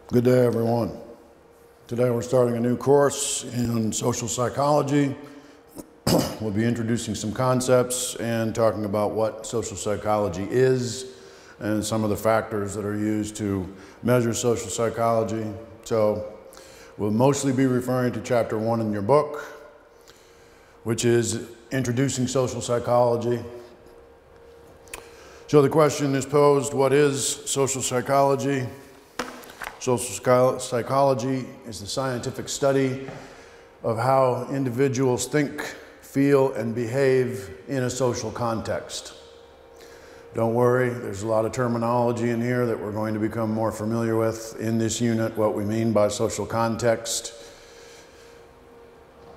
Good day, everyone. Today we're starting a new course in social psychology. We'll be introducing some concepts and talking about what social psychology is and some of the factors that are used to measure social psychology. So we'll mostly be referring to chapter 1 in your book, which is Introducing Social Psychology. So the question is posed, what is social psychology? Social psychology is the scientific study of how individuals think, feel, and behave in a social context. Don't worry, there's a lot of terminology in here that we're going to become more familiar with in this unit, what we mean by social context.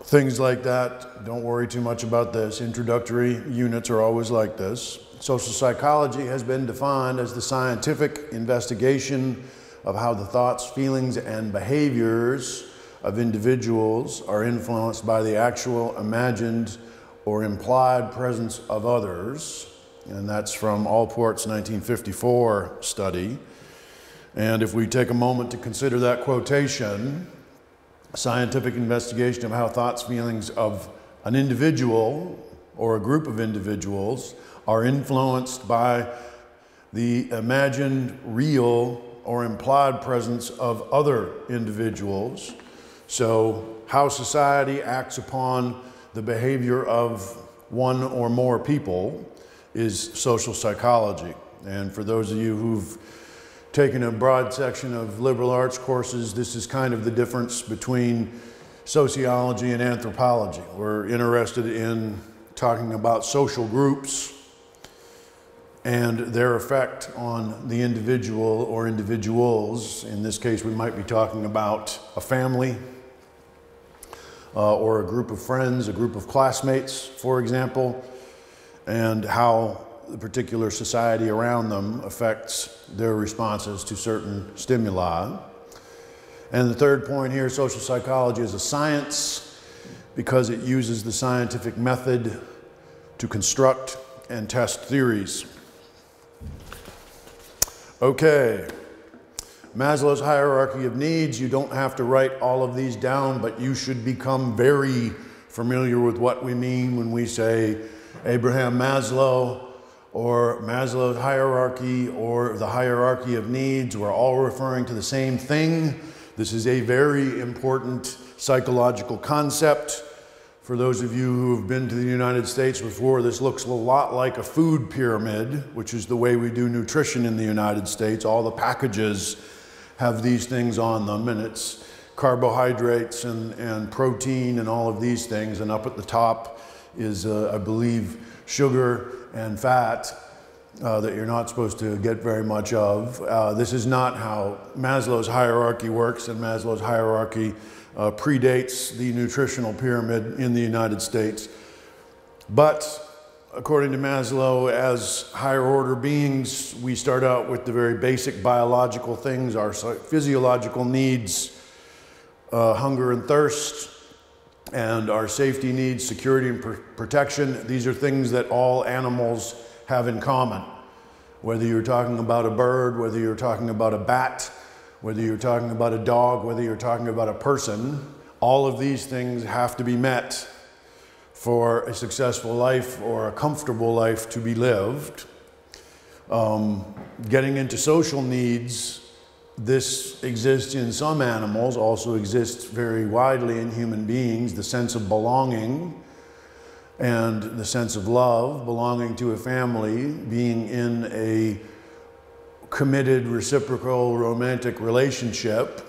Things like that. Don't worry too much about this. Introductory units are always like this. Social psychology has been defined as the scientific investigation of how the thoughts, feelings, and behaviors of individuals are influenced by the actual, imagined, or implied presence of others. And that's from Allport's 1954 study. And if we take a moment to consider that quotation, scientific investigation of how thoughts, feelings of an individual or a group of individuals are influenced by the imagined, real, or implied presence of other individuals. So how society acts upon the behavior of one or more people is social psychology. And for those of you who've taken a broad section of liberal arts courses, this is kind of the difference between sociology and anthropology. We're interested in talking about social groups and their effect on the individual or individuals. In this case, we might be talking about a family or a group of friends, a group of classmates, for example, and how the particular society around them affects their responses to certain stimuli. And the third point here, social psychology is a science because it uses the scientific method to construct and test theories. Okay, Maslow's hierarchy of needs. You don't have to write all of these down, but you should become very familiar with what we mean when we say Abraham Maslow or Maslow's hierarchy or the hierarchy of needs. We're all referring to the same thing. This is a very important psychological concept. For those of you who have been to the United States before, this looks a lot like a food pyramid, which is the way we do nutrition in the United States. All the packages have these things on them, and it's carbohydrates and protein and all of these things. And up at the top is, I believe, sugar and fat that you're not supposed to get very much of. This is not how Maslow's hierarchy works, and Maslow's hierarchy predates the nutritional pyramid in the United States. But according to Maslow, as higher order beings, we start out with the very basic biological things, our physiological needs, hunger and thirst, and our safety needs, security and protection. These are things that all animals have in common. Whether you're talking about a bird, whether you're talking about a bat, whether you're talking about a dog, whether you're talking about a person, all of these things have to be met for a successful life or a comfortable life to be lived. Getting into social needs, this exists in some animals, also exists very widely in human beings, the sense of belonging and the sense of love, belonging to a family, being in a committed, reciprocal, romantic relationship,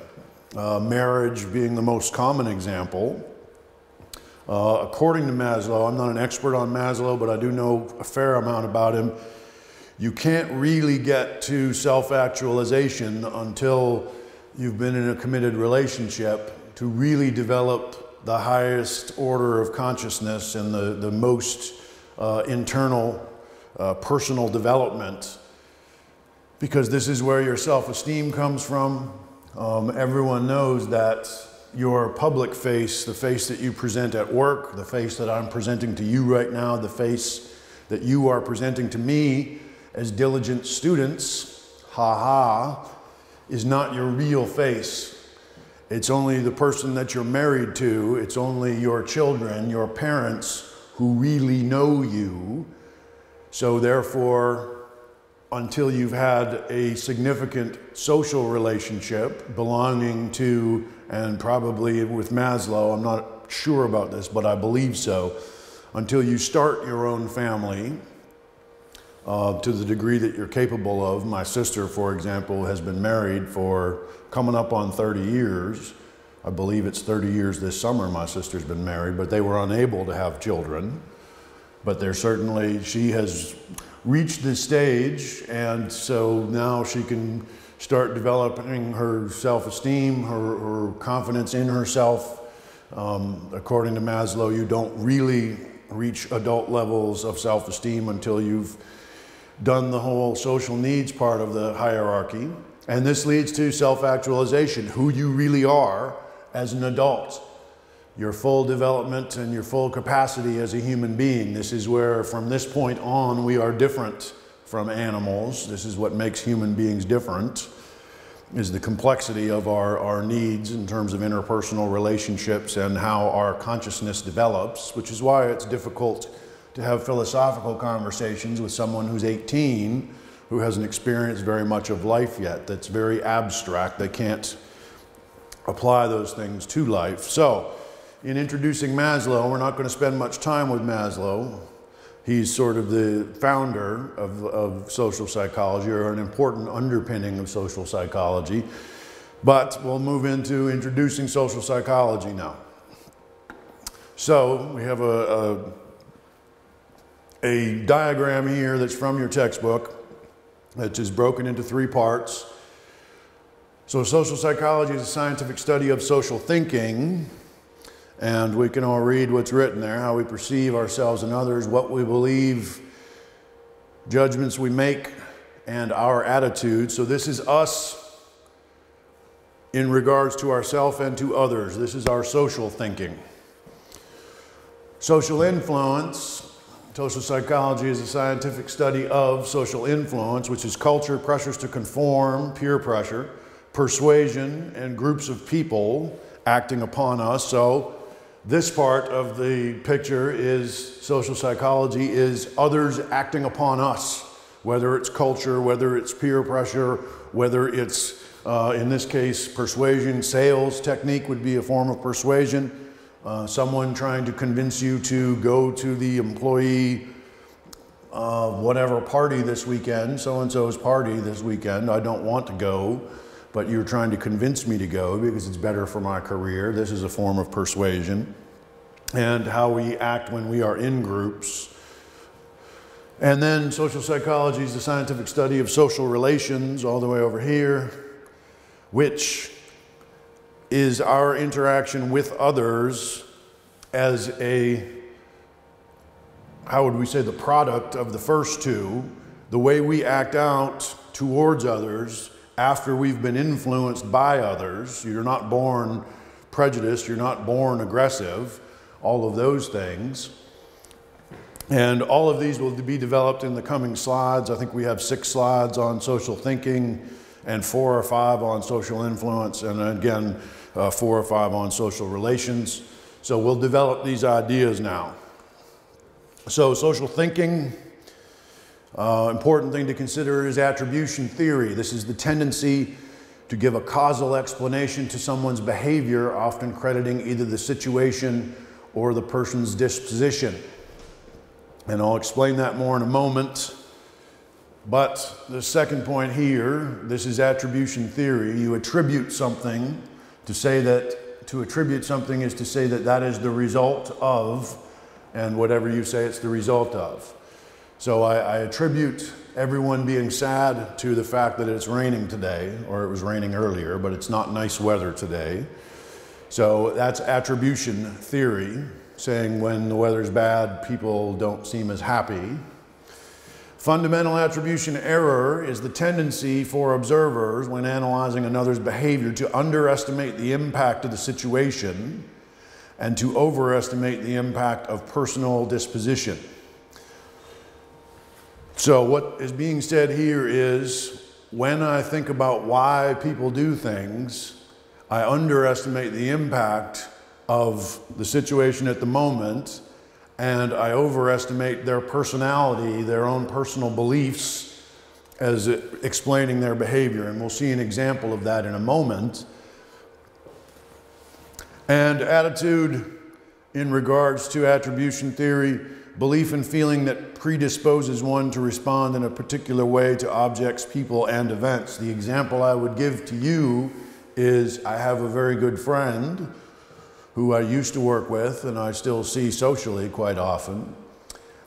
marriage being the most common example. According to Maslow, I'm not an expert on Maslow, but I do know a fair amount about him. You can't really get to self-actualization until you've been in a committed relationship to really develop the highest order of consciousness and the most internal personal development, because this is where your self-esteem comes from. Everyone knows that your public face, the face that you present at work, the face that I'm presenting to you right now, the face that you are presenting to me as diligent students, is not your real face. It's only the person that you're married to, it's only your children, your parents, who really know you. So therefore, until you've had a significant social relationship belonging to, and probably with Maslow, I'm not sure about this, but I believe so, until you start your own family, to the degree that you're capable of. My sister, for example, has been married for coming up on 30 years. I believe it's 30 years this summer my sister's been married, but they were unable to have children. But they're certainly, she has reached this stage, and so now she can start developing her self-esteem, her confidence in herself. According to Maslow, you don't really reach adult levels of self-esteem until you've done the whole social needs part of the hierarchy. And this leads to self-actualization, who you really are as an adult, your full development and your full capacity as a human being. This is where, from this point on, we are different from animals. This is what makes human beings different, is the complexity of our needs in terms of interpersonal relationships and how our consciousness develops, which is why it's difficult to have philosophical conversations with someone who's 18 who hasn't experienced very much of life yet. That's very abstract. They can't apply those things to life. So, in introducing Maslow, we're not going to spend much time with Maslow. He's sort of the founder of social psychology, or an important underpinning of social psychology. But we'll move into introducing social psychology now. So, we have a diagram here that's from your textbook that is broken into 3 parts. So social psychology is a scientific study of social thinking, and we can all read what's written there, how we perceive ourselves and others, what we believe, judgments we make, and our attitude. So this is us in regards to ourselves and to others. This is our social thinking. Social influence. Social psychology is a scientific study of social influence, which is culture, pressures to conform, peer pressure, persuasion, and groups of people acting upon us. So this part of the picture is social psychology is others acting upon us, whether it's culture, whether it's peer pressure, whether it's, in this case, persuasion. Sales technique would be a form of persuasion. Someone trying to convince you to go to the employee whatever party this weekend, so-and-so's party this weekend. I don't want to go, but you're trying to convince me to go because it's better for my career. This is a form of persuasion. And how we act when we are in groups. And then social psychology is the scientific study of social relations, all the way over here, which is our interaction with others as a, how would we say, the product of the first two, the way we act out towards others after we've been influenced by others. You're not born prejudiced, you're not born aggressive, all of those things. And all of these will be developed in the coming slides. I think we have 6 slides on social thinking and 4 or 5 on social influence, and again, 4 or 5 on social relations. So we'll develop these ideas now. So social thinking, important thing to consider is attribution theory. This is the tendency to give a causal explanation to someone's behavior, often crediting either the situation or the person's disposition. And I'll explain that more in a moment. But the second point here, this is attribution theory. You attribute something. To say that, to attribute something is to say that that is the result of, and whatever you say it's the result of. So I attribute everyone being sad to the fact that it's raining today, or it was raining earlier, but it's not nice weather today. So that's attribution theory, saying when the weather's bad, people don't seem as happy. Fundamental attribution error is the tendency for observers when analyzing another's behavior to underestimate the impact of the situation and to overestimate the impact of personal disposition. So what is being said here is when I think about why people do things, I underestimate the impact of the situation at the moment, and I overestimate their personality, their own personal beliefs, as explaining their behavior. And we'll see an example of that in a moment. And attitude in regards to attribution theory, belief and feeling that predisposes one to respond in a particular way to objects, people, and events. The example I would give to you is I have a very good friend who I used to work with and I still see socially quite often.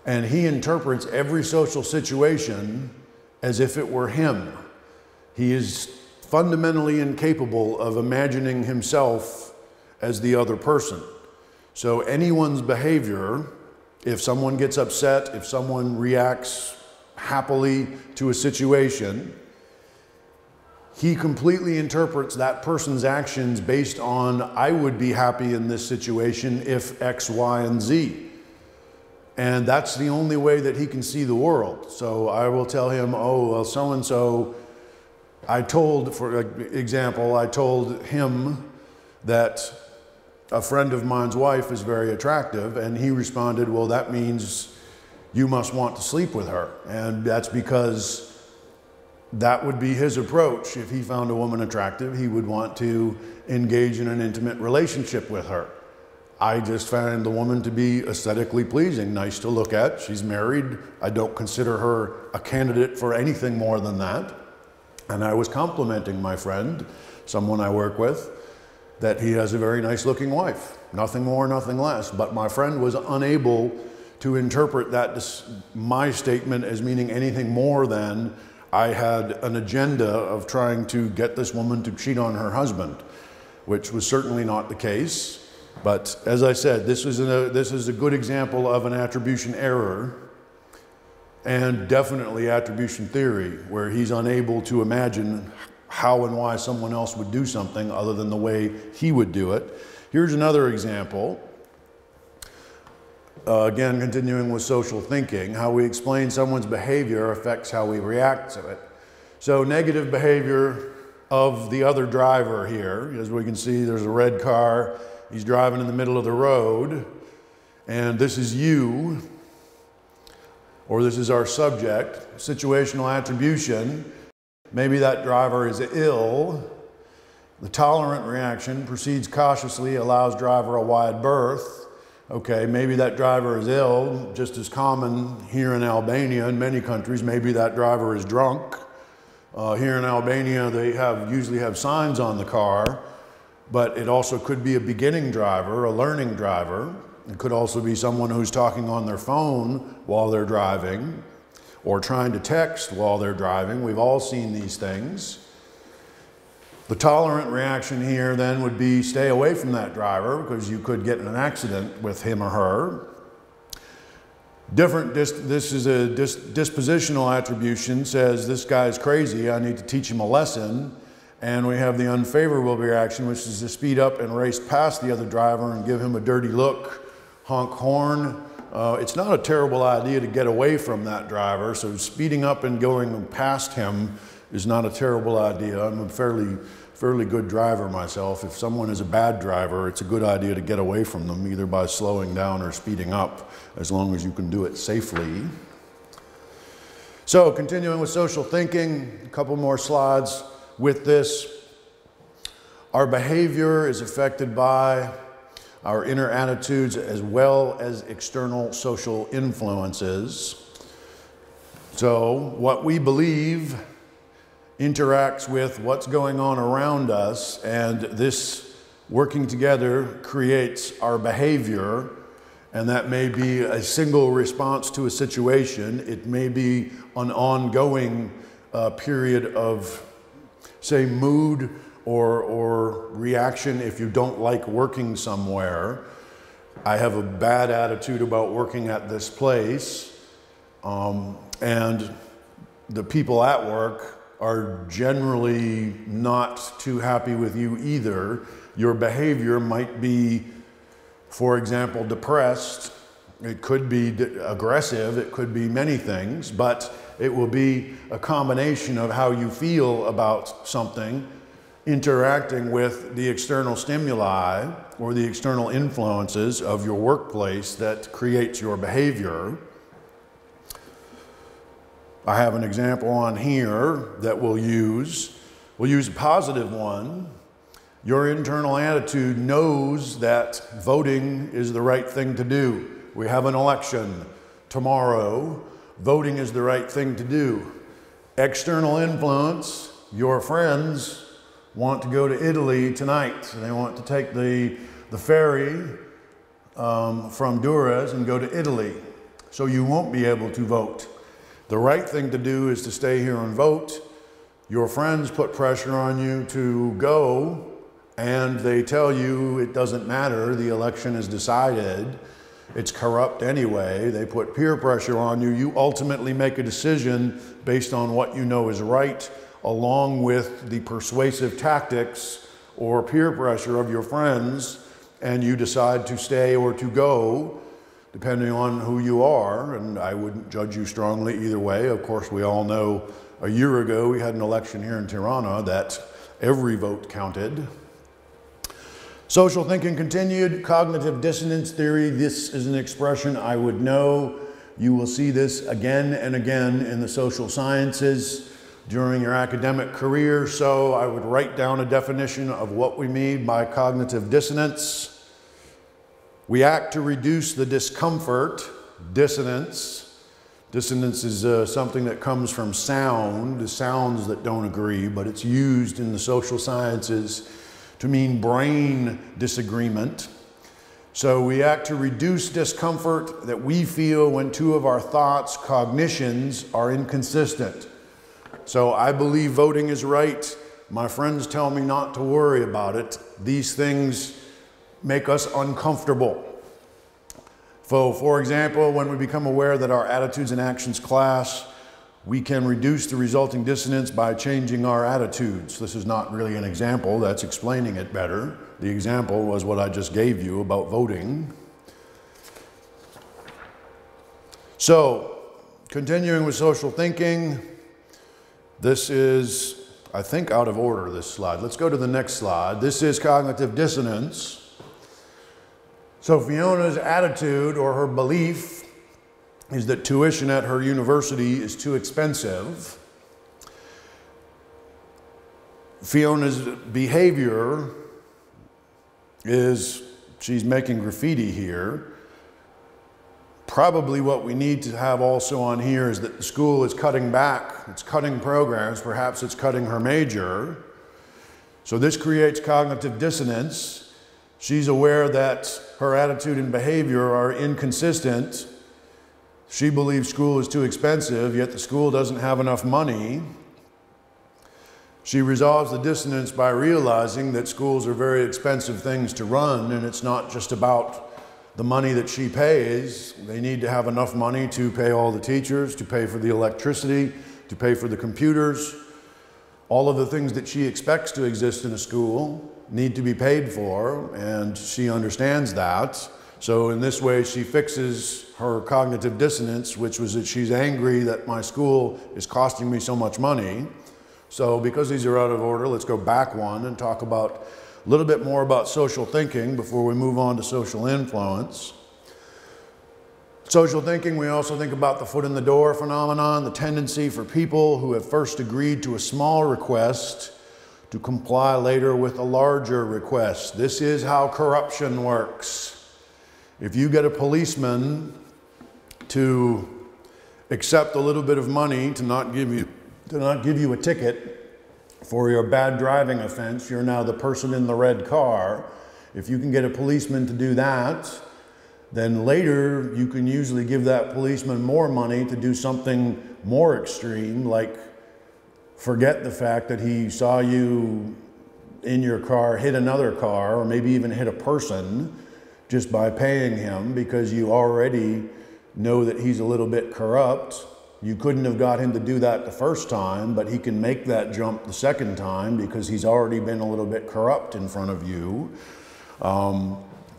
And he interprets every social situation as if it were him. He is fundamentally incapable of imagining himself as the other person. So anyone's behavior, if someone gets upset, if someone reacts happily to a situation, he completely interprets that person's actions based on, I would be happy in this situation if X, Y, and Z. And that's the only way that he can see the world. So I will tell him, oh, well, so-and-so, for example, I told him that a friend of mine's wife is very attractive, and he responded, well, that means you must want to sleep with her. And that's because that would be his approach. If he found a woman attractive, he would want to engage in an intimate relationship with her. I just found the woman to be aesthetically pleasing, nice to look at. She's married. I don't consider her a candidate for anything more than that. And I was complimenting my friend, someone I work with, that he has a very nice looking wife. Nothing more, nothing less. But my friend was unable to interpret that, my statement, as meaning anything more than I had an agenda of trying to get this woman to cheat on her husband, which was certainly not the case. But as I said, this is a good example of an attribution error, and definitely attribution theory, where he's unable to imagine how and why someone else would do something other than the way he would do it. Here's another example. Again, continuing with social thinking, how we explain someone's behavior affects how we react to it. So negative behavior of the other driver here, as we can see, there's a red car. He's driving in the middle of the road, and this is you, or this is our subject. Situational attribution. Maybe that driver is ill. The tolerant reaction proceeds cautiously, allows driver a wide berth. Okay, maybe that driver is ill, just as common here in Albania and many countries. Maybe that driver is drunk. Here in Albania, they usually have signs on the car, but it also could be a beginning driver, a learning driver. It could also be someone who's talking on their phone while they're driving, or trying to text while they're driving. We've all seen these things. The tolerant reaction here then would be stay away from that driver because you could get in an accident with him or her. This is a dispositional attribution, says this guy's crazy, I need to teach him a lesson. And we have the unfavorable reaction, which is to speed up and race past the other driver and give him a dirty look, honk horn. It's not a terrible idea to get away from that driver, so speeding up and going past him is not a terrible idea. I'm a fairly good driver myself. If someone is a bad driver, it's a good idea to get away from them, either by slowing down or speeding up, as long as you can do it safely. So, continuing with social thinking, a couple more slides with this. Our behavior is affected by our inner attitudes as well as external social influences. So what we believe interacts with what's going on around us, and this working together creates our behavior, and that may be a single response to a situation. It may be an ongoing period of, say, mood or reaction if you don't like working somewhere. I have a bad attitude about working at this place, and the people at work are generally not too happy with you either. Your behavior might be, for example, depressed. It could be aggressive. It could be many things, but it will be a combination of how you feel about something interacting with the external stimuli or the external influences of your workplace that creates your behavior. I have an example on here that we'll use. We'll use a positive one. Your internal attitude knows that voting is the right thing to do. We have an election tomorrow. Voting is the right thing to do. External influence, your friends want to go to Italy tonight. They want to take the ferry from Dures and go to Italy. So you won't be able to vote. The right thing to do is to stay here and vote. Your friends put pressure on you to go, and they tell you it doesn't matter, the election is decided, it's corrupt anyway. They put peer pressure on you. You ultimately make a decision based on what you know is right, along with the persuasive tactics or peer pressure of your friends, and you decide to stay or to go, depending on who you are. And I wouldn't judge you strongly either way. Of course, we all know a year ago we had an election here in Tirana that every vote counted. Social thinking continued. Cognitive dissonance theory. This is an expression I would know. You will see this again and again in the social sciences during your academic career. So I would write down a definition of what we mean by cognitive dissonance. We act to reduce the discomfort. Dissonance. Dissonance is something that comes from sound, the sounds that don't agree, but it's used in the social sciences to mean brain disagreement. So we act to reduce discomfort that we feel when two of our thoughts, cognitions, are inconsistent. So I believe voting is right. My friends tell me not to worry about it. These things make us uncomfortable. So, for example, when we become aware that our attitudes and actions clash, we can reduce the resulting dissonance by changing our attitudes. This is not really an example, that's explaining it better. The example was what I just gave you about voting. So, continuing with social thinking, this is, I think, out of order, this slide. Let's go to the next slide. This is cognitive dissonance. So Fiona's attitude or her belief is that tuition at her university is too expensive. Fiona's behavior is she's making graffiti here. Probably what we need to have also on here is that the school is cutting back. It's cutting programs. Perhaps it's cutting her major. So this creates cognitive dissonance. She's aware that her attitude and behavior are inconsistent. She believes school is too expensive, yet the school doesn't have enough money. She resolves the dissonance by realizing that schools are very expensive things to run, and it's not just about the money that she pays. They need to have enough money to pay all the teachers, to pay for the electricity, to pay for the computers. All of the things that she expects to exist in a school need to be paid for, and she understands that. So in this way, she fixes her cognitive dissonance, which was that she's angry that my school is costing me so much money. So because these are out of order, let's go back one and talk about a little bit more about social thinking before we move on to social influence. Social thinking, we also think about the foot in the door phenomenon, the tendency for people who have first agreed to a small request to comply later with a larger request. This is how corruption works. If you get a policeman to accept a little bit of money to not give you a ticket for your bad driving offense, you're now the person in the red car. If you can get a policeman to do that, then later you can usually give that policeman more money to do something more extreme, like forget the fact that he saw you in your car hit another car, or maybe even hit a person, just by paying him, because you already know that he's a little bit corrupt. You couldn't have got him to do that the first time, but he can make that jump the second time because he's already been a little bit corrupt in front of you.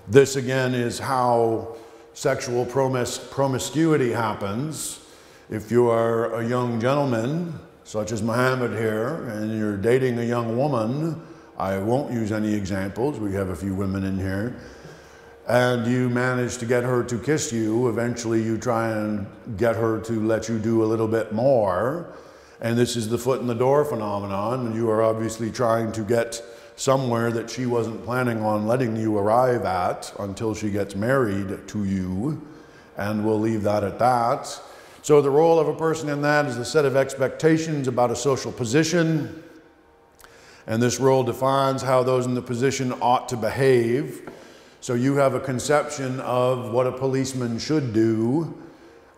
This again is how sexual promiscuity happens. If you are a young gentleman, such as Muhammad here, and you're dating a young woman, I won't use any examples, we have a few women in here, and you manage to get her to kiss you, eventually you try and get her to let you do a little bit more, and this is the foot in the door phenomenon, and you are obviously trying to get somewhere that she wasn't planning on letting you arrive at until she gets married to you, and we'll leave that at that. So the role of a person in that is a set of expectations about a social position, and this role defines how those in the position ought to behave. So you have a conception of what a policeman should do,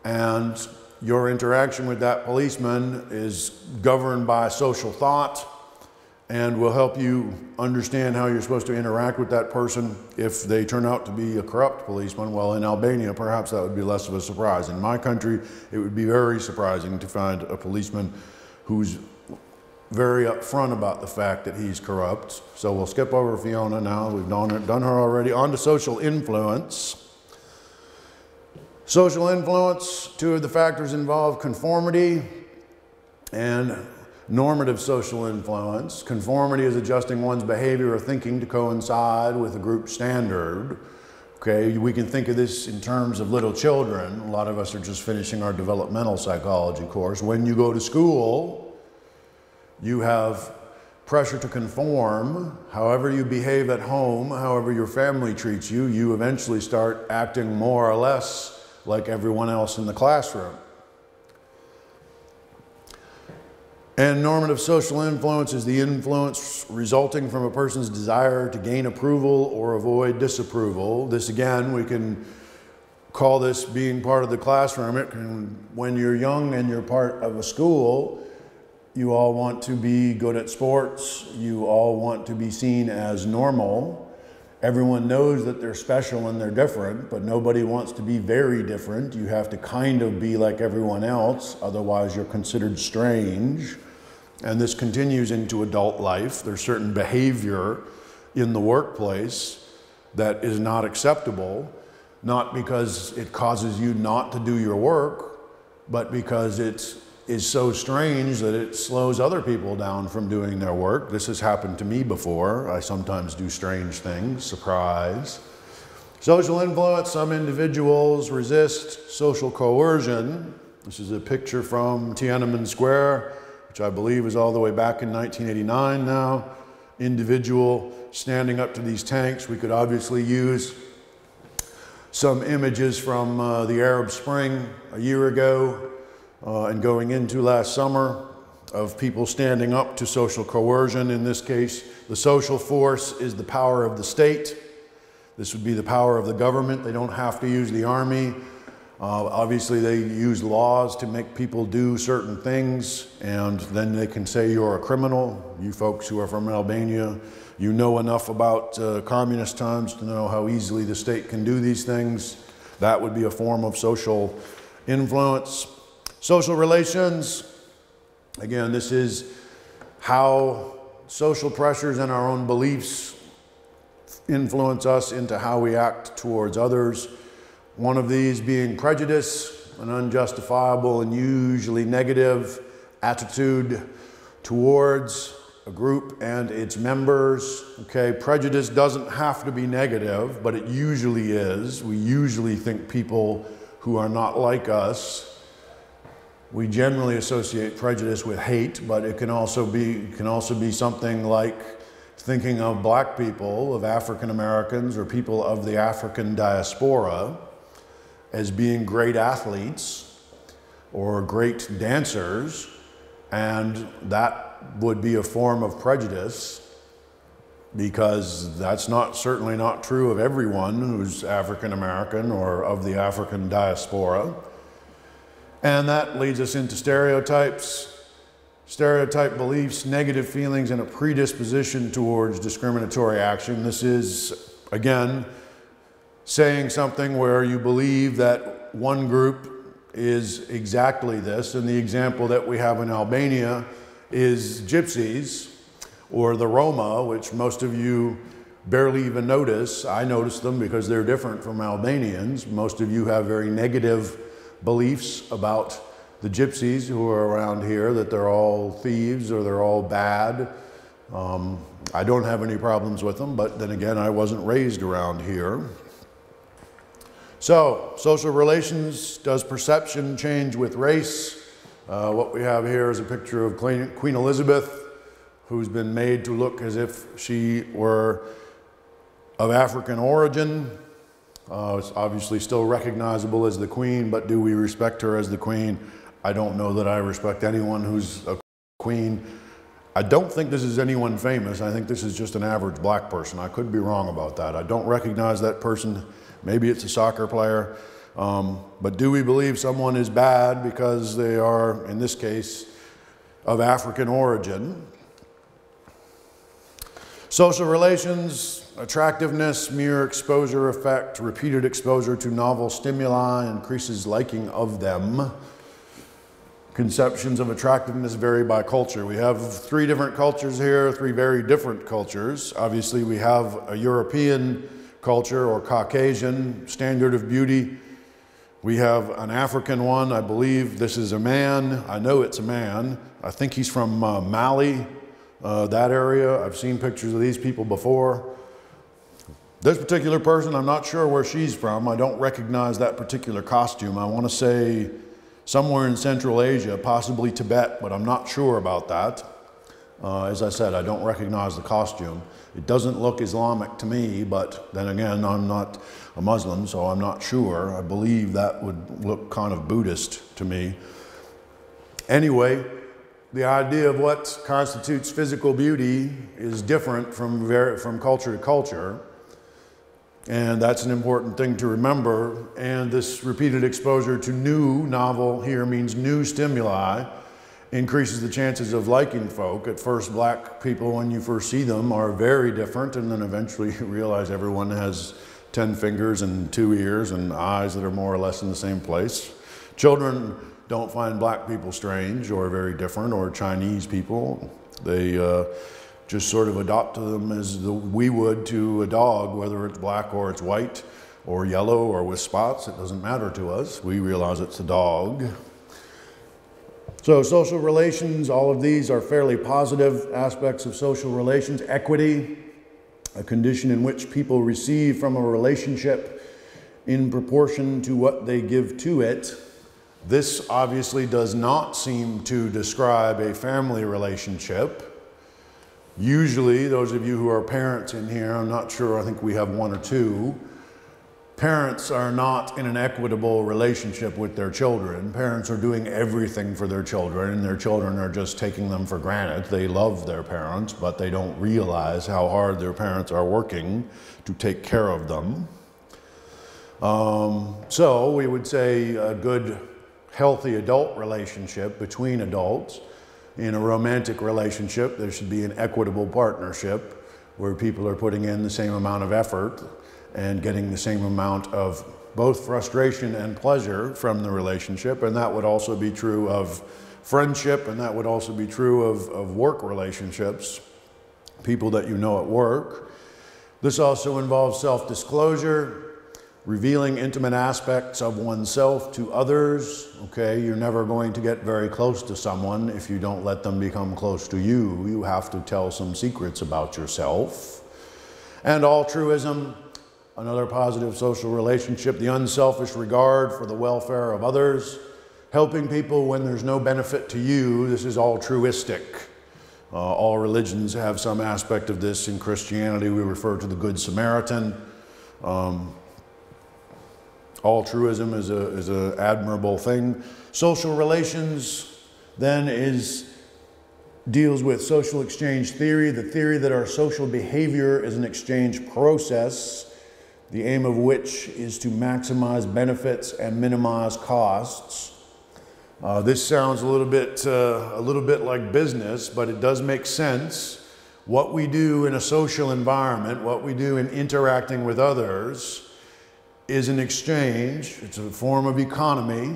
and your interaction with that policeman is governed by social thought and will help you understand how you're supposed to interact with that person if they turn out to be a corrupt policeman. Well, in Albania, perhaps that would be less of a surprise. In my country, it would be very surprising to find a policeman who's very upfront about the fact that he's corrupt. So we'll skip over Fiona now. We've done her already. On to social influence. Social influence, two of the factors involve conformity and normative social influence. Conformity is adjusting one's behavior or thinking to coincide with a group standard. Okay, we can think of this in terms of little children. A lot of us are just finishing our developmental psychology course. When you go to school, you have pressure to conform. However you behave at home, however your family treats you, you eventually start acting more or less like everyone else in the classroom. And normative social influence is the influence resulting from a person's desire to gain approval or avoid disapproval. This, again, we can call this being part of the classroom. When you're young and you're part of a school, you all want to be good at sports. You all want to be seen as normal. Everyone knows that they're special and they're different, but nobody wants to be very different. You have to kind of be like everyone else, otherwise you're considered strange. And this continues into adult life. There's certain behavior in the workplace that is not acceptable, not because it causes you not to do your work, but because it is so strange that it slows other people down from doing their work. This has happened to me before. I sometimes do strange things, surprise. Social influence, some individuals resist social coercion. This is a picture from Tiananmen Square, which I believe is all the way back in 1989 now. Individual standing up to these tanks. We could obviously use some images from the Arab Spring a year ago and going into last summer of people standing up to social coercion. In this case, the social force is the power of the state. This would be the power of the government. They don't have to use the army. Obviously, they use laws to make people do certain things, and then they can say you're a criminal. You folks who are from Albania, you know enough about communist times to know how easily the state can do these things. That would be a form of social influence. Social relations, again, this is how social pressures and our own beliefs influence us into how we act towards others. One of these being prejudice, an unjustifiable and usually negative attitude towards a group and its members. Okay, prejudice doesn't have to be negative, but it usually is. We usually think people who are not like us. We generally associate prejudice with hate, but it can also be something like thinking of black people, of African Americans, or people of the African diaspora as being great athletes or great dancers, and that would be a form of prejudice, because that's certainly not true of everyone who's African American or of the African diaspora. And that leads us into stereotypes, stereotype beliefs, negative feelings, and a predisposition towards discriminatory action. This is, again, saying something where you believe that one group is exactly this, and the example that we have in Albania is gypsies, or the Roma, which most of you barely even notice. I notice them because they're different from Albanians. Most of you have very negative beliefs about the gypsies who are around here, that they're all thieves or they're all bad. I don't have any problems with them, but then again, I wasn't raised around here. So, social relations, does perception change with race? What we have here is a picture of Queen Elizabeth, who's been made to look as if she were of African origin. It's obviously still recognizable as the Queen, but do we respect her as the Queen? I don't know that I respect anyone who's a queen. I don't think this is anyone famous. I think this is just an average black person. I could be wrong about that. I don't recognize that person. Maybe it's a soccer player. But do we believe someone is bad because they are, in this case, of African origin? Social relations, attractiveness, mere exposure effect, repeated exposure to novel stimuli increases liking of them. Conceptions of attractiveness vary by culture. We have three different cultures here, three very different cultures. Obviously, we have a European culture or Caucasian standard of beauty. We have an African one. I believe this is a man. I know it's a man. I think he's from Mali, that area. I've seen pictures of these people before. This particular person, I'm not sure where she's from. I don't recognize that particular costume. I want to say somewhere in Central Asia, possibly Tibet, but I'm not sure about that. As I said, I don't recognize the costume. It doesn't look Islamic to me, but then again, I'm not a Muslim, so I'm not sure. I believe that would look kind of Buddhist to me. Anyway, the idea of what constitutes physical beauty is different from culture to culture. And that's an important thing to remember. And this repeated exposure to new, novel here means new stimuli, increases the chances of liking folk. At first, black people, when you first see them, are very different, and then eventually you realize everyone has 10 fingers and 2 ears and eyes that are more or less in the same place. Children don't find black people strange or very different, or Chinese people. They just sort of adopt them as we would to a dog, whether it's black or it's white or yellow or with spots. It doesn't matter to us. We realize it's a dog. So social relations, all of these are fairly positive aspects of social relations. Equity, a condition in which people receive from a relationship in proportion to what they give to it. This obviously does not seem to describe a family relationship. Usually, those of you who are parents in here, I'm not sure, I think we have one or two, parents are not in an equitable relationship with their children. Parents are doing everything for their children, and their children are just taking them for granted. They love their parents, but they don't realize how hard their parents are working to take care of them. So we would say a good, healthy adult relationship between adults. In a romantic relationship, there should be an equitable partnership where people are putting in the same amount of effort and getting the same amount of both frustration and pleasure from the relationship. And that would also be true of friendship, and that would also be true of work relationships, people that you know at work. This also involves self-disclosure, revealing intimate aspects of oneself to others. Okay, you're never going to get very close to someone if you don't let them become close to you. You have to tell some secrets about yourself. And altruism, another positive social relationship, the unselfish regard for the welfare of others, helping people when there's no benefit to you. This is altruistic. All religions have some aspect of this. In Christianity, we refer to the Good Samaritan. Altruism is an admirable thing. Social relations then deals with social exchange theory, the theory that our social behavior is an exchange process, the aim of which is to maximize benefits and minimize costs. This sounds a little bit like business, but it does make sense. What we do in a social environment, what we do in interacting with others, is an exchange. It's a form of economy.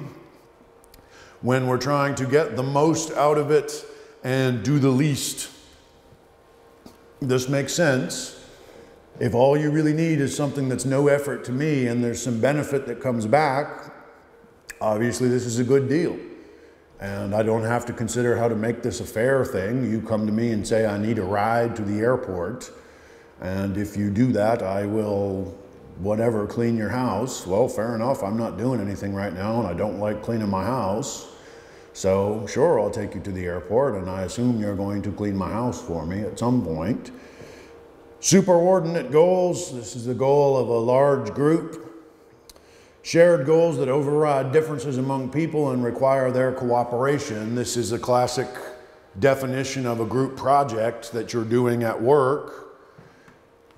When we're trying to get the most out of it and do the least. This makes sense. If all you really need is something that's no effort to me and there's some benefit that comes back, obviously this is a good deal. And I don't have to consider how to make this a fair thing. You come to me and say, I need a ride to the airport. And if you do that, I will, whatever, clean your house. Well, fair enough. I'm not doing anything right now, and I don't like cleaning my house. So sure, I'll take you to the airport, and I assume you're going to clean my house for me at some point. Superordinate goals. This is the goal of a large group. Shared goals that override differences among people and require their cooperation. This is a classic definition of a group project that you're doing at work.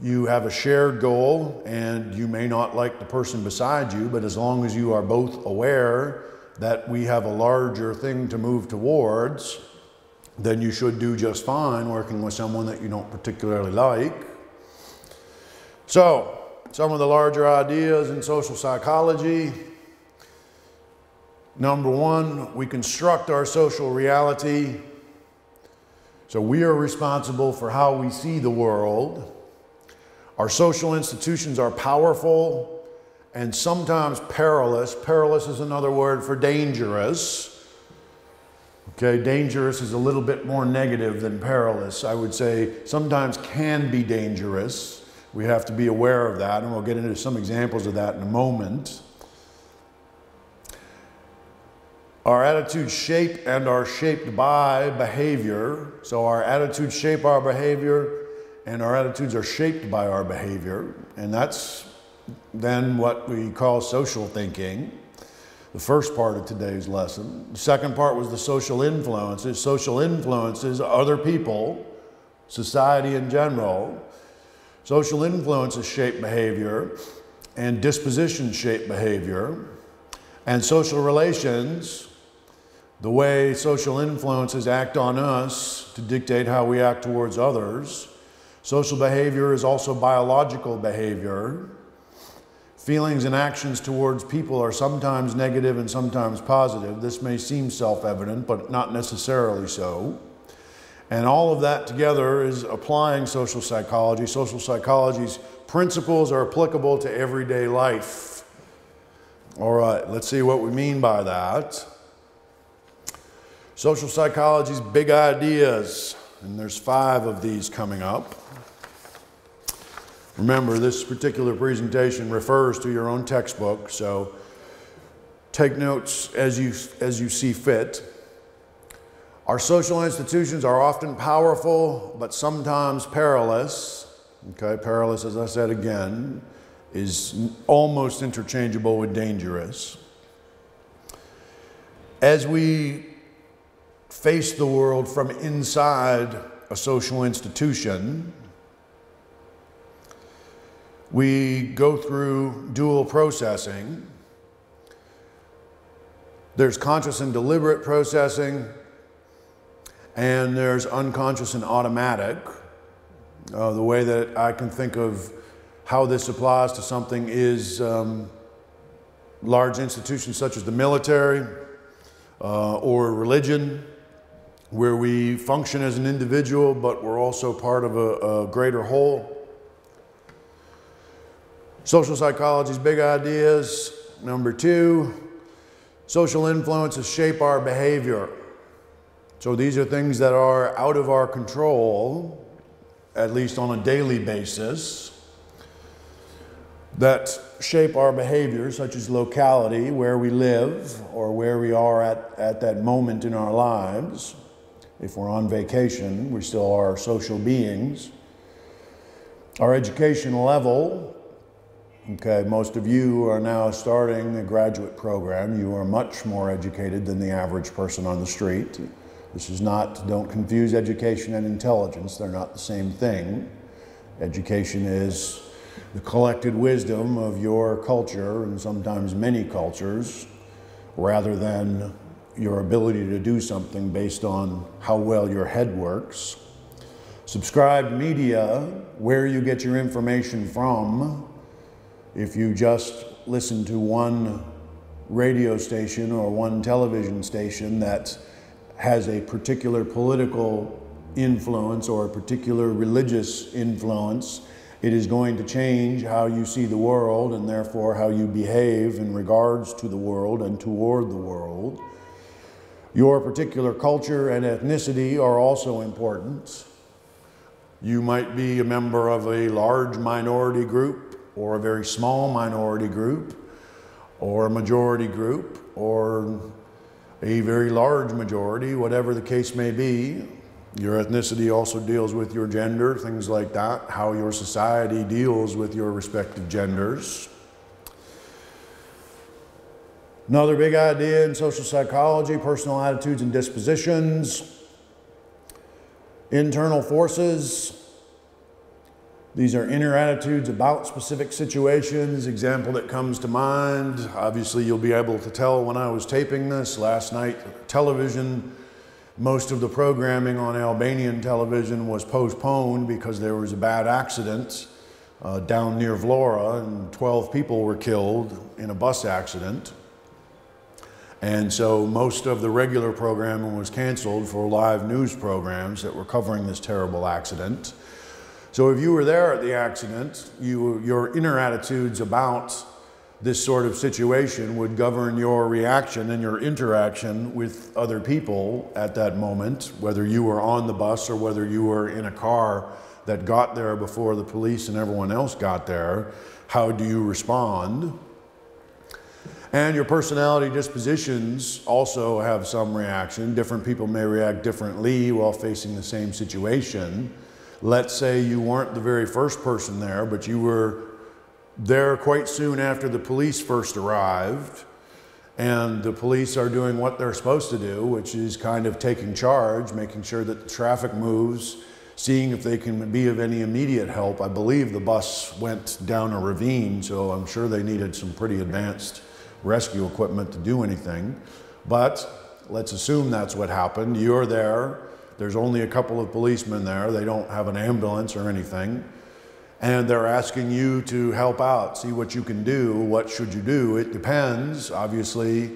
You have a shared goal, and you may not like the person beside you, but as long as you are both aware that we have a larger thing to move towards, then you should do just fine working with someone that you don't particularly like. So, some of the larger ideas in social psychology. Number one, we construct our social reality. So we are responsible for how we see the world. Our social institutions are powerful and sometimes perilous. Perilous is another word for dangerous. Okay, dangerous is a little bit more negative than perilous. I would say sometimes can be dangerous. We have to be aware of that, and we'll get into some examples of that in a moment. Our attitudes shape and are shaped by behavior. So our attitudes shape our behavior, and our attitudes are shaped by our behavior. And that's then what we call social thinking, the first part of today's lesson. The second part was the social influences. Social influences, other people, society in general. Social influences shape behavior, and dispositions shape behavior. And social relations, the way social influences act on us to dictate how we act towards others. Social behavior is also biological behavior. Feelings and actions towards people are sometimes negative and sometimes positive. This may seem self-evident, but not necessarily so. And all of that together is applying social psychology. Social psychology's principles are applicable to everyday life. All right, let's see what we mean by that. Social psychology's big ideas, and there's 5 of these coming up. Remember, this particular presentation refers to your own textbook, so take notes as you see fit. Our social institutions are often powerful, but sometimes perilous. Okay, perilous, as I said again, is almost interchangeable with dangerous. As we face the world from inside a social institution, we go through dual processing. There's conscious and deliberate processing, and there's unconscious and automatic. The way that I can think of how this applies to something is large institutions such as the military or religion, where we function as an individual, but we're also part of a greater whole. Social psychology's big ideas. Number 2, social influences shape our behavior. So these are things that are out of our control, at least on a daily basis, that shape our behavior, such as locality, where we live, or where we are at that moment in our lives. If we're on vacation, we still are social beings. Our educational level. Okay, most of you are now starting a graduate program. You are much more educated than the average person on the street. This is not, don't confuse education and intelligence. They're not the same thing. Education is the collected wisdom of your culture, and sometimes many cultures, rather than your ability to do something based on how well your head works. Subscribed media, where you get your information from. If you just listen to one radio station or one television station that has a particular political influence or a particular religious influence, it is going to change how you see the world, and therefore how you behave in regards to the world and toward the world. Your particular culture and ethnicity are also important. You might be a member of a large minority group, or a very small minority group, or a majority group, or a very large majority, whatever the case may be. Your ethnicity also deals with your gender, things like that, how your society deals with your respective genders. Another big idea in social psychology: personal attitudes and dispositions. Internal forces. These are inner attitudes about specific situations. Example that comes to mind, obviously you'll be able to tell when I was taping this last night, television, most of the programming on Albanian television was postponed because there was a bad accident down near Vlora, and 12 people were killed in a bus accident. And so most of the regular programming was canceled for live news programs that were covering this terrible accident. So if you were there at the accident, your inner attitudes about this sort of situation would govern your reaction and your interaction with other people at that moment, whether you were on the bus or whether you were in a car that got there before the police and everyone else got there. How do you respond? And your personality dispositions also have some reaction. Different people may react differently while facing the same situation. Let's say you weren't the very first person there, but you were there quite soon after the police first arrived, and the police are doing what they're supposed to do, which is kind of taking charge, making sure that the traffic moves, seeing if they can be of any immediate help. I believe the bus went down a ravine, so I'm sure they needed some pretty advanced rescue equipment to do anything. But let's assume that's what happened. You're there. There's only a couple of policemen there. They don't have an ambulance or anything. And they're asking you to help out, see what you can do. What should you do? It depends. Obviously,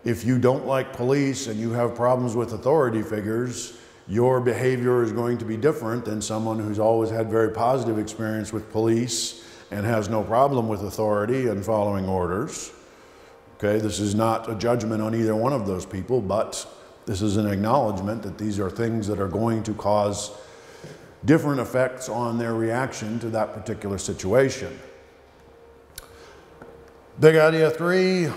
if you don't like police and you have problems with authority figures, your behavior is going to be different than someone who's always had very positive experience with police and has no problem with authority and following orders. Okay, this is not a judgment on either one of those people, but this is an acknowledgement that these are things that are going to cause different effects on their reaction to that particular situation. Big idea 3,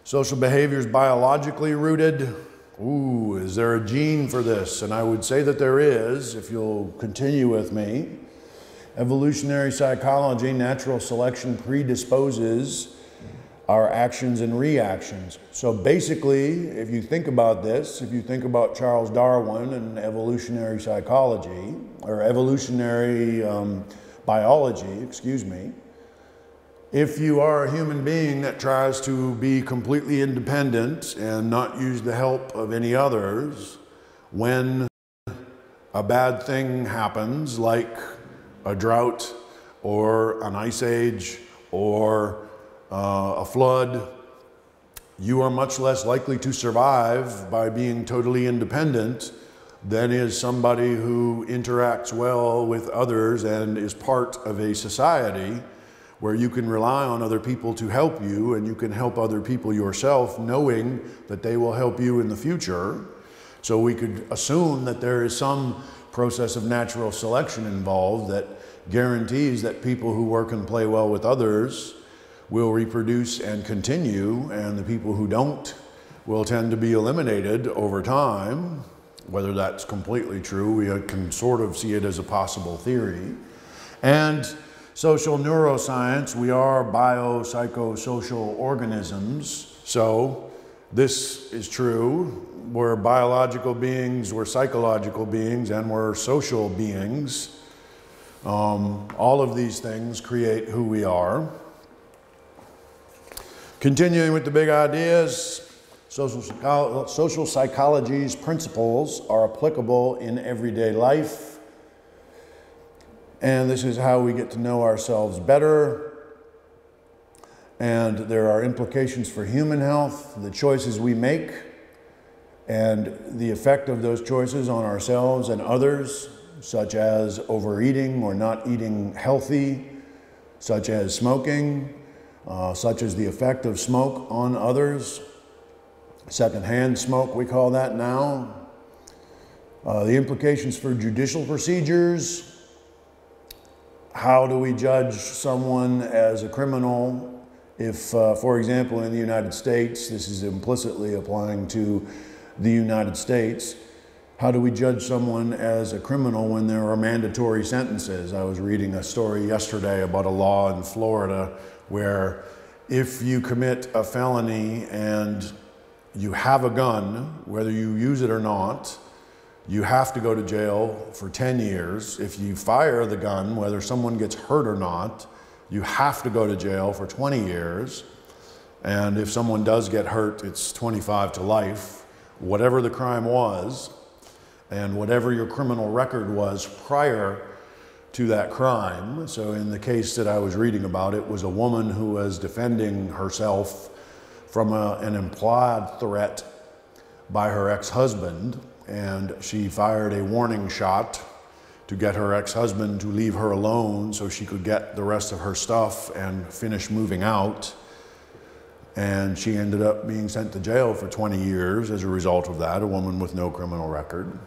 social behavior is biologically rooted. Ooh, is there a gene for this? And I would say that there is, if you'll continue with me. Evolutionary psychology, natural selection predisposes our actions and reactions. So basically, if you think about this, if you think about Charles Darwin and evolutionary psychology, or evolutionary biology, excuse me, if you are a human being that tries to be completely independent and not use the help of any others, when a bad thing happens, like a drought or an ice age or a flood, you are much less likely to survive by being totally independent than is somebody who interacts well with others and is part of a society where you can rely on other people to help you, and you can help other people yourself, knowing that they will help you in the future. So we could assume that there is some process of natural selection involved that guarantees that people who work and play well with others will reproduce and continue, and the people who don't will tend to be eliminated over time. Whether that's completely true, we can sort of see it as a possible theory. And social neuroscience, we are biopsychosocial organisms. So this is true. We're biological beings, we're psychological beings, and we're social beings. All of these things create who we are. Continuing with the big ideas, social psychology's principles are applicable in everyday life. And this is how we get to know ourselves better. And there are implications for human health, the choices we make, and the effect of those choices on ourselves and others, such as overeating or not eating healthy, such as smoking, such as the effect of smoke on others. secondhand smoke, we call that now. The implications for judicial procedures. How do we judge someone as a criminal if, for example, in the United States, this is implicitly applying to the United States, how do we judge someone as a criminal when there are mandatory sentences? I was reading a story yesterday about a law in Florida where if you commit a felony and you have a gun, whether you use it or not, you have to go to jail for 10 years. If you fire the gun, whether someone gets hurt or not, you have to go to jail for 20 years. And if someone does get hurt, it's 25 to life. Whatever the crime was, and whatever your criminal record was prior to that crime. So in the case that I was reading about, it was a woman who was defending herself from an implied threat by her ex-husband, and she fired a warning shot to get her ex-husband to leave her alone so she could get the rest of her stuff and finish moving out. And she ended up being sent to jail for 20 years as a result of that, a woman with no criminal record.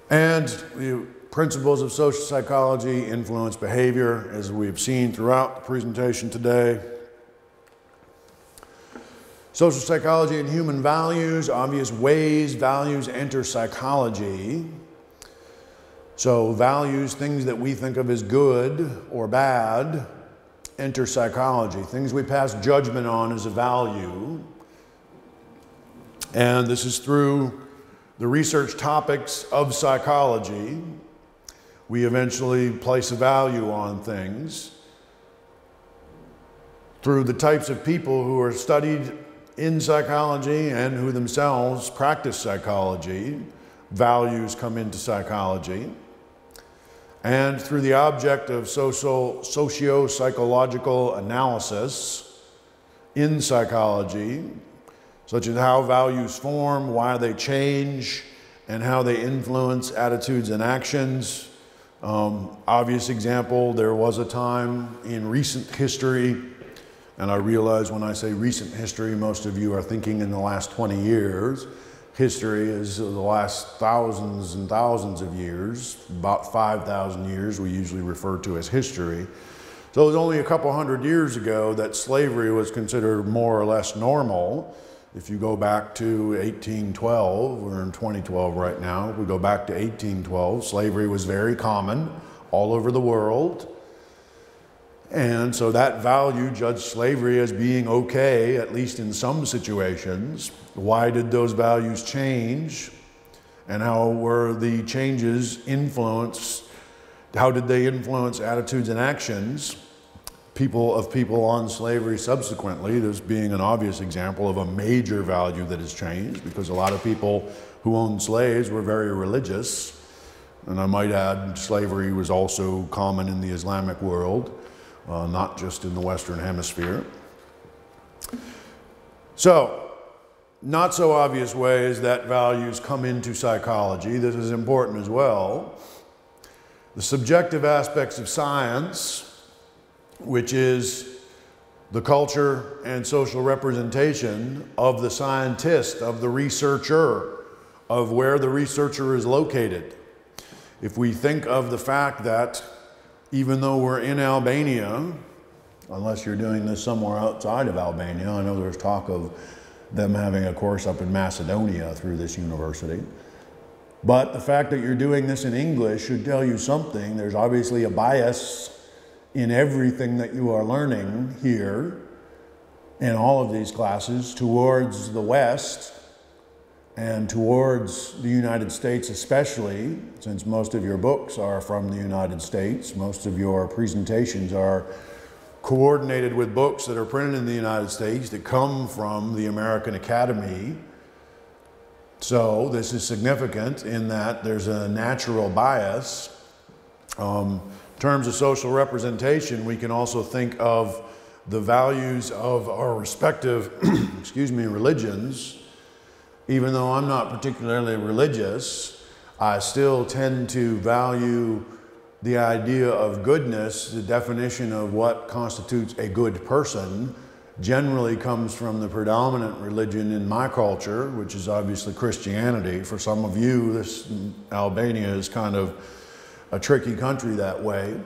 And the principles of social psychology influence behavior, as we've seen throughout the presentation today. Social psychology and human values, obvious ways values enter psychology. So values, things that we think of as good or bad, enter psychology. Things we pass judgment on as a value. And this is through the research topics of psychology. We eventually place a value on things. Through the types of people who are studied in psychology and who themselves practice psychology, values come into psychology. And through the object of socio-psychological analysis in psychology, such as how values form, why they change, and how they influence attitudes and actions. Obvious example, there was a time in recent history, and I realize when I say recent history, most of you are thinking in the last 20 years. History is the last thousands and thousands of years, about 5,000 years we usually refer to as history. So it was only a couple hundred years ago that slavery was considered more or less normal. If you go back to 1812, we're in 2012 right now, if we go back to 1812, slavery was very common all over the world. And so that value judged slavery as being okay, at least in some situations. Why did those values change? And how were the changes influenced? How did they influence attitudes and actions of people on slavery subsequently? This being an obvious example of a major value that has changed, because a lot of people who owned slaves were very religious. And I might add, slavery was also common in the Islamic world. Not just in the Western Hemisphere. So, not so obvious ways that values come into psychology. This is important as well. The subjective aspects of science, which is the culture and social representation of the scientist, of the researcher, of where the researcher is located. If we think of the fact that even though we're in Albania, unless you're doing this somewhere outside of Albania, I know there's talk of them having a course up in Macedonia through this university. But the fact that you're doing this in English should tell you something. There's obviously a bias in everything that you are learning here in all of these classes towards the West and towards the United States especially, since most of your books are from the United States. Most of your presentations are coordinated with books that are printed in the United States that come from the American Academy. So this is significant in that there's a natural bias. In terms of social representation, we can also think of the values of our respective religions. Even though I'm not particularly religious, I still tend to value the idea of goodness, the definition of what constitutes a good person, generally comes from the predominant religion in my culture, which is obviously Christianity. For some of you, Albania is kind of a tricky country that way.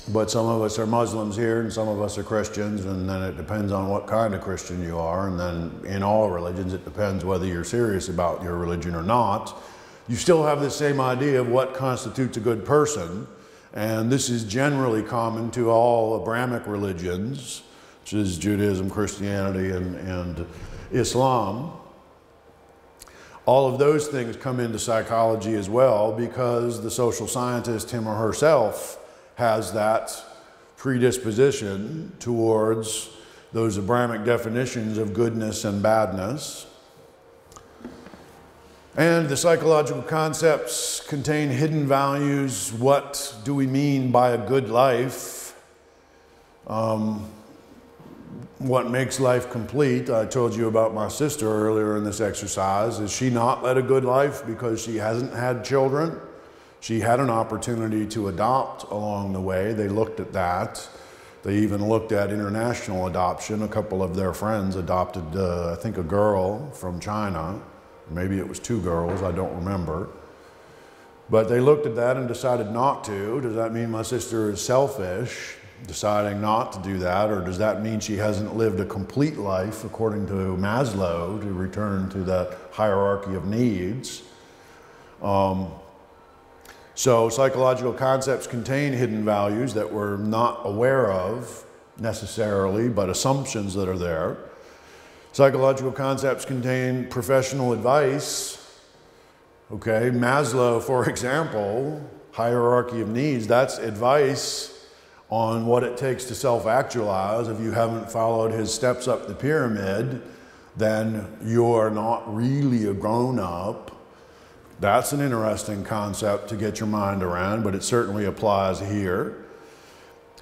But some of us are Muslims here and some of us are Christians, and then it depends on what kind of Christian you are. And then in all religions, it depends whether you're serious about your religion or not. You still have the same idea of what constitutes a good person. And this is generally common to all Abrahamic religions, which is Judaism, Christianity, and Islam. All of those things come into psychology as well, because the social scientist, him or herself, has that predisposition towards those Abrahamic definitions of goodness and badness. And the psychological concepts contain hidden values. What do we mean by a good life? What makes life complete? I told you about my sister earlier in this exercise. Is she not led a good life because she hasn't had children? She had an opportunity to adopt along the way. They looked at that. They even looked at international adoption. A couple of their friends adopted, I think, a girl from China. Maybe it was 2 girls, I don't remember. But they looked at that and decided not to. Does that mean my sister is selfish, deciding not to do that? Or does that mean she hasn't lived a complete life, according to Maslow, to return to that hierarchy of needs? So psychological concepts contain hidden values that we're not aware of necessarily, but assumptions that are there. Psychological concepts contain professional advice. Okay, Maslow, for example, hierarchy of needs, that's advice on what it takes to self-actualize. If you haven't followed his steps up the pyramid, then you're not really a grown-up. That's an interesting concept to get your mind around, but it certainly applies here.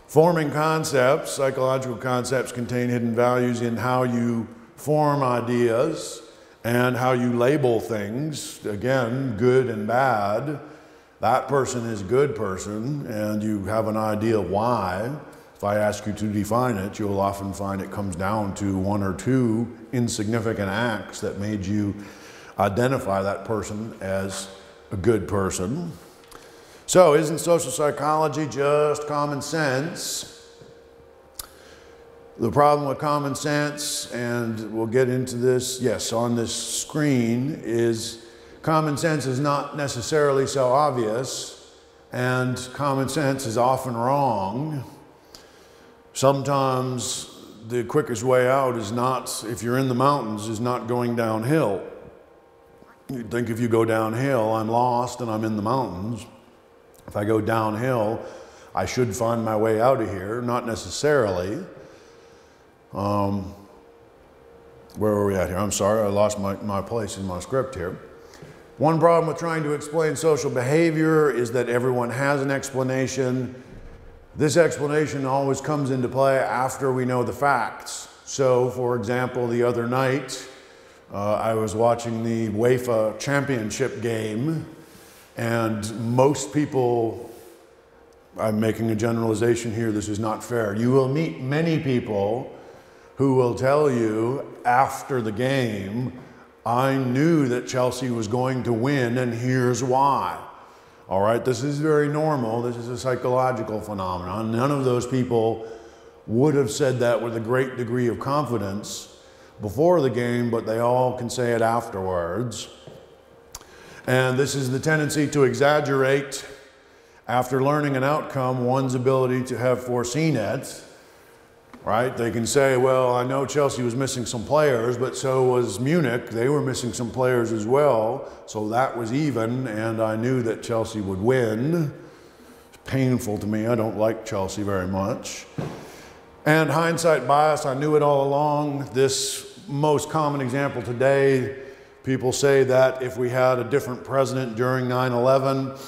Forming concepts, psychological concepts contain hidden values in how you form ideas and how you label things. Again, good and bad. That person is a good person, and you have an idea why. If I ask you to define it, you'll often find it comes down to 1 or 2 insignificant acts that made you identify that person as a good person. So, isn't social psychology just common sense? The problem with common sense, and we'll get into this, yes, on this screen, is common sense is not necessarily so obvious, and common sense is often wrong. Sometimes the quickest way out is not, if you're in the mountains, is not going downhill. You'd think if you go downhill, I'm lost and I'm in the mountains. If I go downhill, I should find my way out of here. Not necessarily. Where were we at here? I'm sorry, I lost my place in my script here. One problem with trying to explain social behavior is that everyone has an explanation. This explanation always comes into play after we know the facts. So, for example, the other night, I was watching the UEFA championship game, and most people, I'm making a generalization here, this is not fair. You will meet many people who will tell you after the game, I knew that Chelsea was going to win, and here's why. All right, this is very normal. This is a psychological phenomenon. None of those people would have said that with a great degree of confidence before the game, but they all can say it afterwards. And this is the tendency to exaggerate after learning an outcome, one's ability to have foreseen it, right? They can say, well, I know Chelsea was missing some players, but so was Munich. They were missing some players as well, so that was even, and I knew that Chelsea would win. It's painful to me. I don't like Chelsea very much. And hindsight bias, I knew it all along. This most common example today, people say that if we had a different president during 9/11,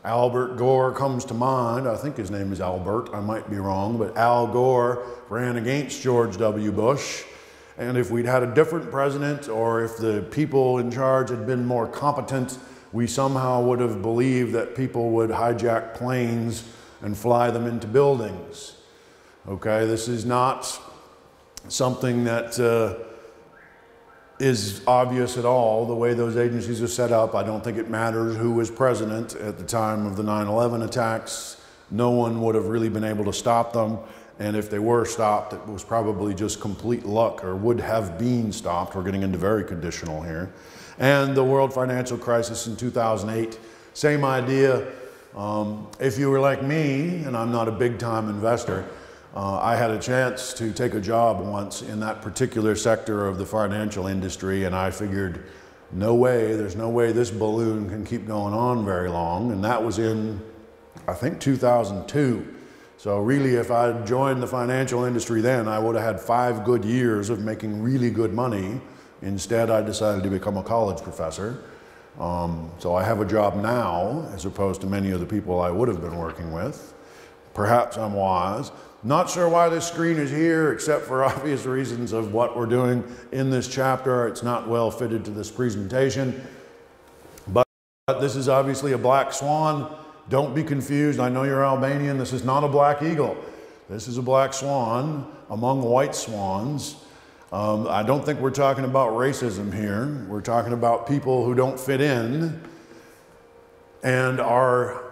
Albert Gore comes to mind. I think his name is Albert, I might be wrong, but Al Gore ran against George W. Bush. And if we'd had a different president, or if the people in charge had been more competent, we somehow would have believed that people would hijack planes and fly them into buildings. Okay, this is not something that is obvious at all, the way those agencies are set up. I don't think it matters who was president at the time of the 9/11 attacks. No one would have really been able to stop them. And if they were stopped, it was probably just complete luck, or would have been stopped. We're getting into very conditional here. And the world financial crisis in 2008, same idea. If you were like me, and I'm not a big time investor, I had a chance to take a job once in that particular sector of the financial industry, and I figured, no way, there's no way this balloon can keep going on very long. And that was in, I think, 2002. So really, if I had joined the financial industry then, I would have had 5 good years of making really good money. Instead, I decided to become a college professor. So I have a job now, as opposed to many of the people I would have been working with. Perhaps I'm wise. Not sure why this screen is here, except for obvious reasons of what we're doing in this chapter. It's not well fitted to this presentation. But this is obviously a black swan. Don't be confused. I know you're Albanian. This is not a black eagle. This is a black swan among white swans. I don't think we're talking about racism here. We're talking about people who don't fit in, and our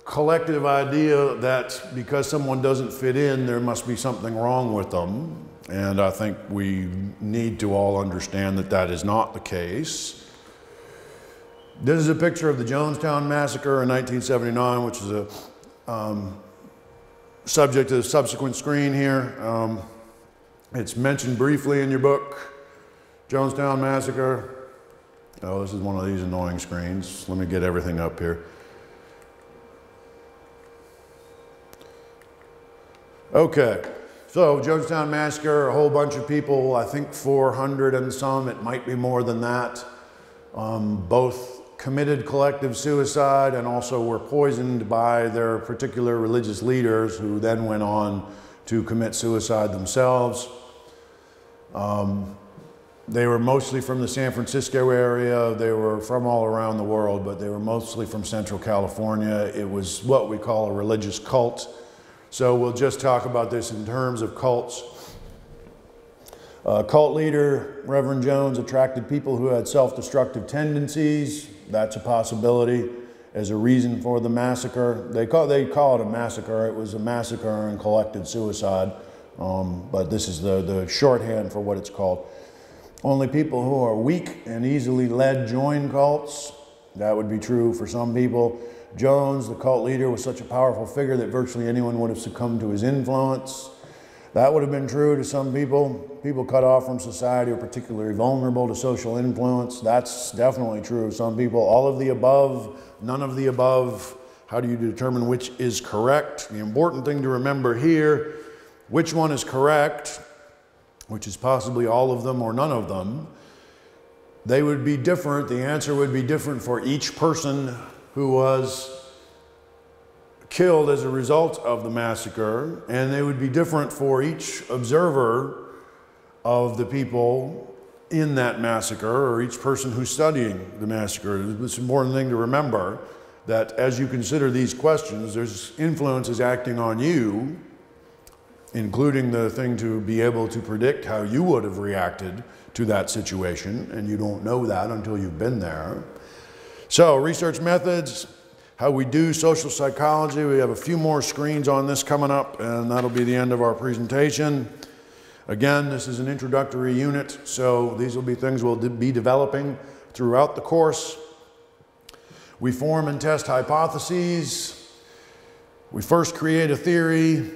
collective idea that because someone doesn't fit in, there must be something wrong with them. And I think we need to all understand that that is not the case. This is a picture of the Jonestown Massacre in 1979, which is a subject of the subsequent screen here. It's mentioned briefly in your book, Jonestown Massacre. Oh, this is one of these annoying screens. Let me get everything up here. Okay, so Jonestown Massacre, a whole bunch of people, I think 400 and some, it might be more than that, both committed collective suicide and also were poisoned by their particular religious leaders, who then went on to commit suicide themselves. They were mostly from the San Francisco area. They were from all around the world, but they were mostly from Central California. It was what we call a religious cult. So we'll just talk about this in terms of cults. Cult leader, Reverend Jones, attracted people who had self-destructive tendencies. That's a possibility as a reason for the massacre. They call it a massacre. It was a massacre and collective suicide, but this is the shorthand for what it's called. Only people who are weak and easily led join cults. That would be true for some people. Jones, the cult leader, was such a powerful figure that virtually anyone would have succumbed to his influence. That would have been true to some people. People cut off from society are particularly vulnerable to social influence. That's definitely true of some people. All of the above, none of the above. How do you determine which is correct? The important thing to remember here, which one is correct, which is possibly all of them or none of them, they would be different. The answer would be different for each person who was killed as a result of the massacre, and they would be different for each observer of the people in that massacre, or each person who's studying the massacre. It's an important thing to remember that as you consider these questions, there's influences acting on you, including the thing to be able to predict how you would have reacted to that situation, and you don't know that until you've been there. So, research methods, how we do social psychology. We have a few more screens on this coming up, and that'll be the end of our presentation. Again, this is an introductory unit, so these will be things we'll be developing throughout the course. We form and test hypotheses. We first create a theory,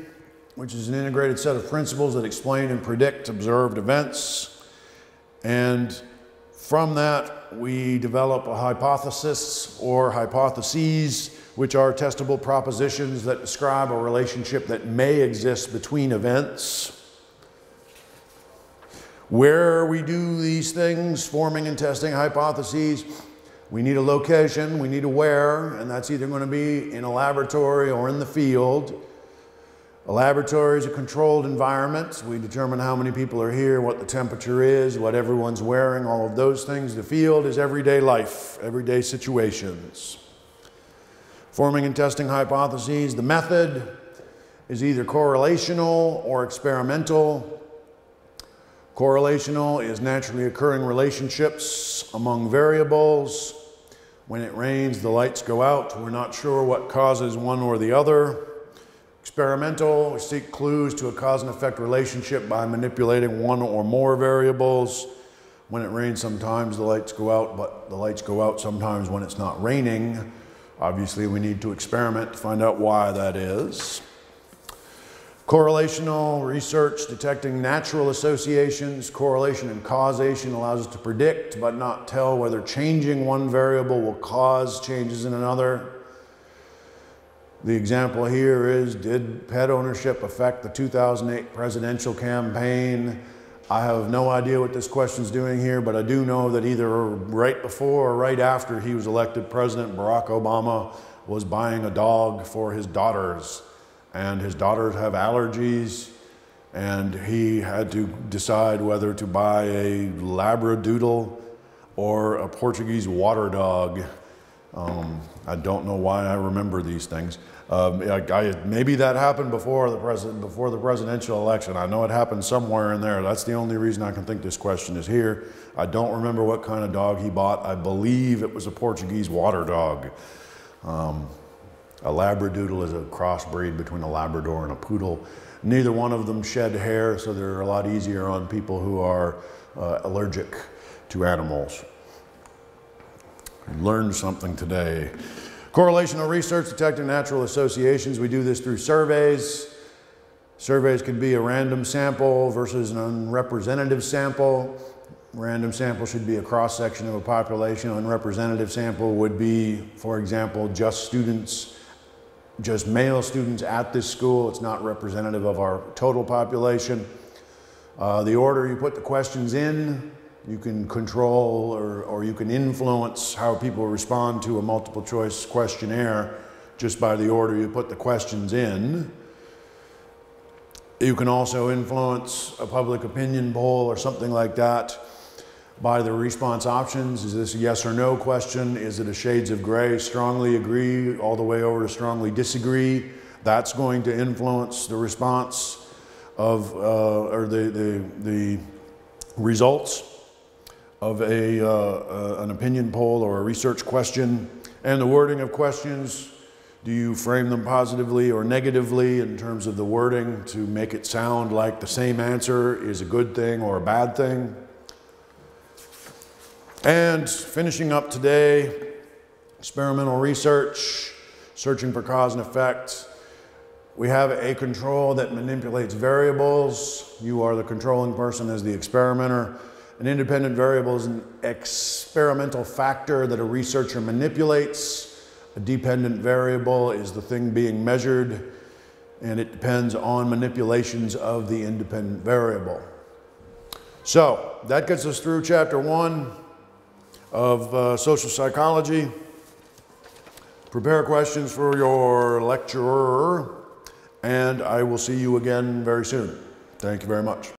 which is an integrated set of principles that explain and predict observed events. And from that, we develop a hypothesis or hypotheses, which are testable propositions that describe a relationship that may exist between events. Where we do these things, forming and testing hypotheses, we need a location, we need a where, and that's either going to be in a laboratory or in the field. A laboratory is a controlled environment. We determine how many people are here, what the temperature is, what everyone's wearing, all of those things. The field is everyday life, everyday situations. Forming and testing hypotheses. The method is either correlational or experimental. Correlational is naturally occurring relationships among variables. When it rains, the lights go out. We're not sure what causes one or the other. Experimental, we seek clues to a cause and effect relationship by manipulating one or more variables. When it rains, sometimes the lights go out, but the lights go out sometimes when it's not raining. Obviously, we need to experiment to find out why that is. Correlational research detecting natural associations. Correlation and causation allows us to predict but not tell whether changing one variable will cause changes in another. The example here is, did pet ownership affect the 2008 presidential campaign? I have no idea what this question's doing here, but I do know that either right before or right after he was elected president, Barack Obama was buying a dog for his daughters. And his daughters have allergies, and he had to decide whether to buy a Labradoodle or a Portuguese water dog. I don't know why I remember these things. Maybe that happened before the presidential election. I know it happened somewhere in there. That's the only reason I can think this question is here. I don't remember what kind of dog he bought. I believe it was a Portuguese water dog. A Labradoodle is a crossbreed between a Labrador and a Poodle. Neither one of them shed hair, so they're a lot easier on people who are allergic to animals. Learned something today. Correlational research detecting natural associations. We do this through surveys. Surveys can be a random sample versus an unrepresentative sample. Random sample should be a cross-section of a population. Unrepresentative sample would be, for example, just male students at this school. It's not representative of our total population. The order you put the questions in, you can control or you can influence how people respond to a multiple choice questionnaire just by the order you put the questions in. You can also influence a public opinion poll or something like that by the response options. Is this a yes or no question? Is it a shades of gray, strongly agree, all the way over to strongly disagree? That's going to influence the response of, or the results of an opinion poll or a research question. And the wording of questions, do you frame them positively or negatively in terms of the wording to make it sound like the same answer is a good thing or a bad thing? And finishing up today, experimental research, searching for cause and effect. We have a control that manipulates variables. You are the controlling person as the experimenter. An independent variable is an experimental factor that a researcher manipulates. A dependent variable is the thing being measured, and it depends on manipulations of the independent variable. So that gets us through chapter 1 of social psychology. Prepare questions for your lecturer, and I will see you again very soon. Thank you very much.